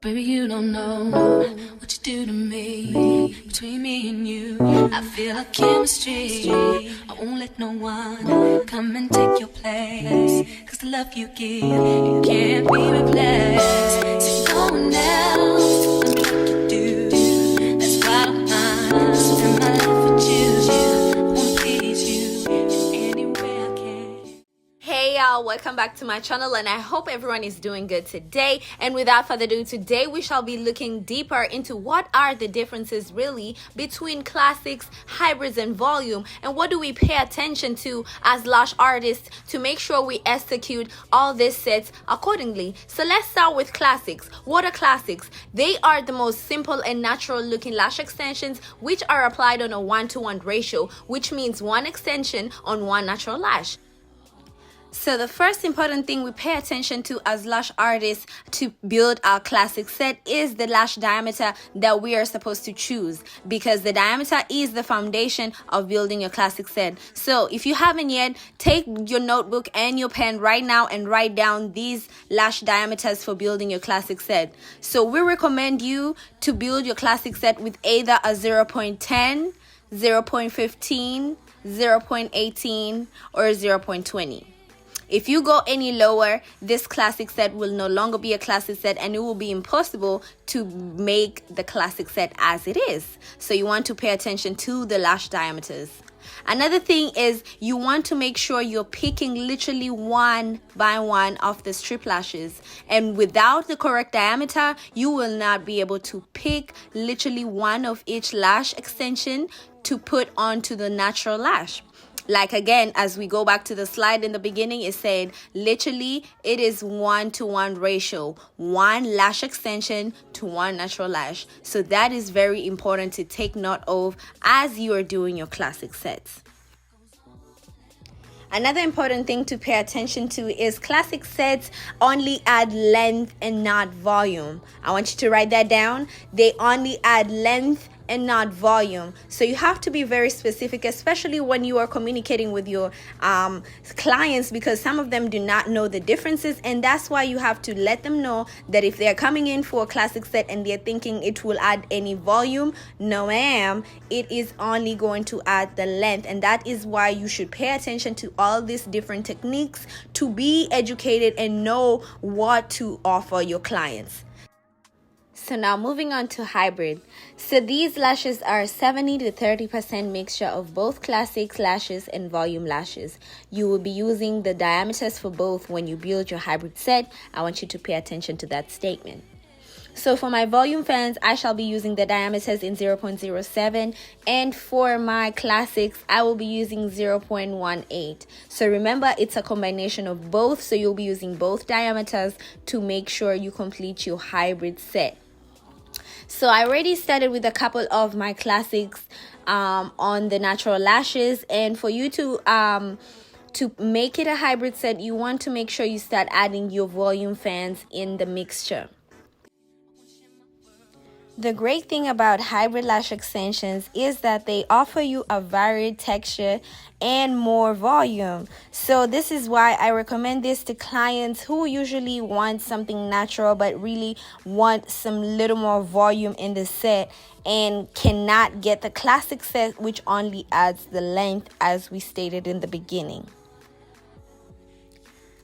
Baby, you don't know what you do to me. Between me and you, I feel like chemistry. I won't let no one come and take your place. Cause the love you give, it can't be replaced. So no one else will do like you do. That's why I don't mind spending my life with you. I wanna please you in any way I can. Hey y'all, welcome back to my channel and I hope everyone is doing good today. And without further ado, today we shall be looking deeper into what are the differences really between classics, hybrids and volume, and what do we pay attention to as lash artists to make sure we execute all these sets accordingly. So let's start with classics. What are classics? They are the most simple and natural looking lash extensions which are applied on a 1-to-1 ratio, which means one extension on one natural lash. So the first important thing we pay attention to as lash artists to build our classic set is the lash diameter that we are supposed to choose, because the diameter is the foundation of building your classic set. So if you haven't yet, take your notebook and your pen right now and write down these lash diameters for building your classic set. So we recommend you to build your classic set with either a 0.10, 0.15, 0.18 or 0.20. If you go any lower, this classic set will no longer be a classic set and it will be impossible to make the classic set as it is. So you want to pay attention to the lash diameters. Another thing is you want to make sure you're picking literally one by one of the strip lashes. And without the correct diameter, you will not be able to pick literally one of each lash extension to put onto the natural lash. Like again, as we go back to the slide in the beginning, it said literally it is 1-to-1 ratio, one lash extension to one natural lash. So that is very important to take note of as you are doing your classic sets. Another important thing to pay attention to is classic sets only add length and not volume. I want you to write that down. They only add length and not volume. So you have to be very specific, especially when you are communicating with your clients, because some of them do not know the differences, and that's why you have to let them know that if they're coming in for a classic set and they're thinking it will add any volume, no ma'am, it is only going to add the length. And that is why you should pay attention to all these different techniques to be educated and know what to offer your clients. So now moving on to hybrid. So these lashes are 70 to 30% mixture of both classic lashes and volume lashes. You will be using the diameters for both when you build your hybrid set. I want you to pay attention to that statement. So for my volume fans, I shall be using the diameters in 0.07, and for my classics, I will be using 0.18. So remember, it's a combination of both, so you'll be using both diameters to make sure you complete your hybrid set. So I already started with a couple of my classics on the natural lashes, and for you to make it a hybrid set, you want to make sure you start adding your volume fans in the mixture. The great thing about hybrid lash extensions is that they offer you a varied texture and more volume. So this is why I recommend this to clients who usually want something natural but really want some little more volume in the set and cannot get the classic set, which only adds the length as we stated in the beginning.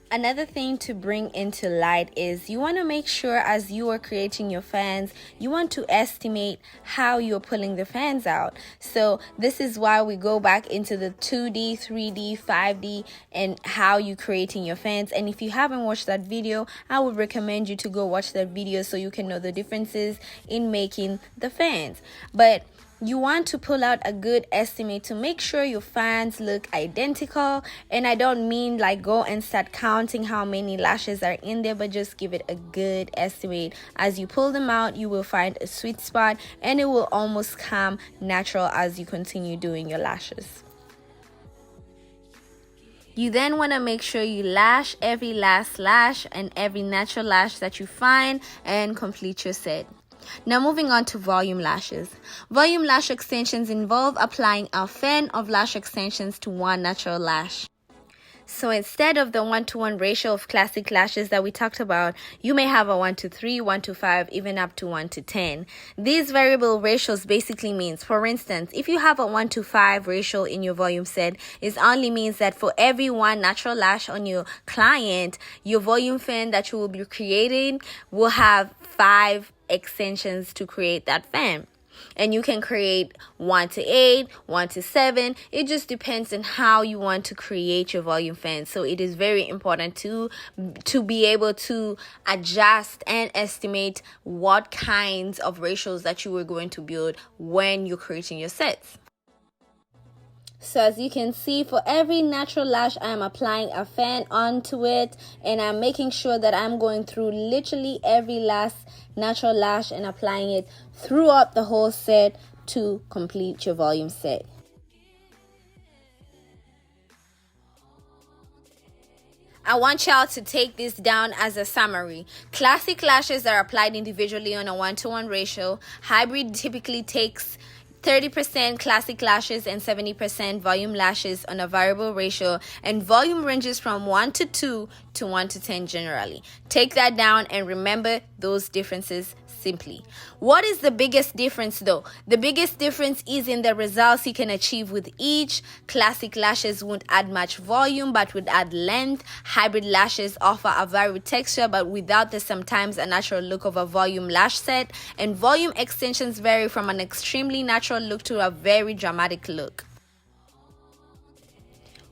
Another thing to bring into light is you want to make sure as you are creating your fans, you want to estimate how you're pulling the fans out. So this is why we go back into the 2D, 3D, 5D and how you creating your fans. And if you haven't watched that video, I would recommend you to go watch that video so you can know the differences in making the fans. But you want to pull out a good estimate to make sure your fans look identical. And I don't mean like go and start counting how many lashes are in there, but just give it a good estimate. As you pull them out, you will find a sweet spot and it will almost come natural as you continue doing your lashes. You then want to make sure you lash every last lash and every natural lash that you find and complete your set. Now moving on to volume lashes. Volume lash extensions involve applying a fan of lash extensions to one natural lash. So instead of the 1-to-1 ratio of classic lashes that we talked about, you may have a 1-to-3, 1-to-5, even up to 1-to-10. These variable ratios basically means, for instance, if you have a 1-to-5 ratio in your volume set, it only means that for every one natural lash on your client, your volume fan that you will be creating will have 5 extensions to create that fan. And you can create 1-to-8, 1-to-7. It just depends on how you want to create your volume fan. So it is very important to be able to adjust and estimate what kinds of ratios that you are going to build when you're creating your sets. So as you can see, for every natural lash, I'm applying a fan onto it, and I'm making sure that I'm going through literally every last natural lash and applying it throughout the whole set to complete your volume set. I want y'all to take this down as a summary. Classic lashes are applied individually on a 1-to-1 ratio. Hybrid typically takes 30% classic lashes and 70% volume lashes on a variable ratio, and volume ranges from 1-to-2 to 1-to-10 generally. Take that down and remember those differences simply. What is the biggest difference though? The biggest difference is in the results you can achieve with each. Classic lashes won't add much volume but would add length. Hybrid lashes offer a varied texture but without the sometimes a natural look of a volume lash set, and volume extensions vary from an extremely natural look to a very dramatic look.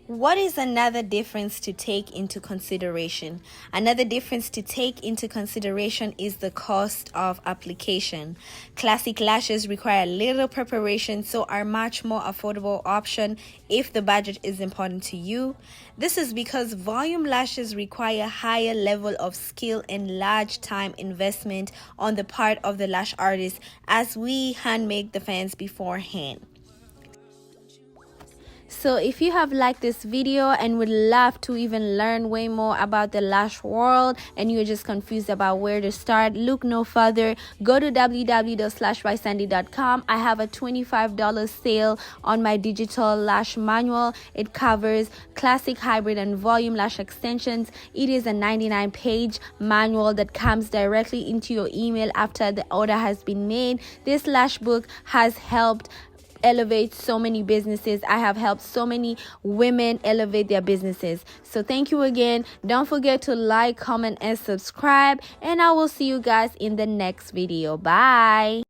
What is another difference to take into consideration? Another difference to take into consideration is the cost of application. Classic lashes require little preparation, so are much more affordable option if the budget is important to you. This is because volume lashes require higher level of skill and large time investment on the part of the lash artist, as we hand make the fans beforehand. So if you have liked this video and would love to even learn way more about the lash world and you're just confused about where to start, look no further. Go to www.slashbysandy.com. I have a $25 sale on my digital lash manual. It covers classic, hybrid, and volume lash extensions. It is a 99-page manual that comes directly into your email after the order has been made. This lash book has helped elevate so many businesses. I have helped so many women elevate their businesses. So thank you again. Don't forget to like, comment, and subscribe, and I will see you guys in the next video. Bye.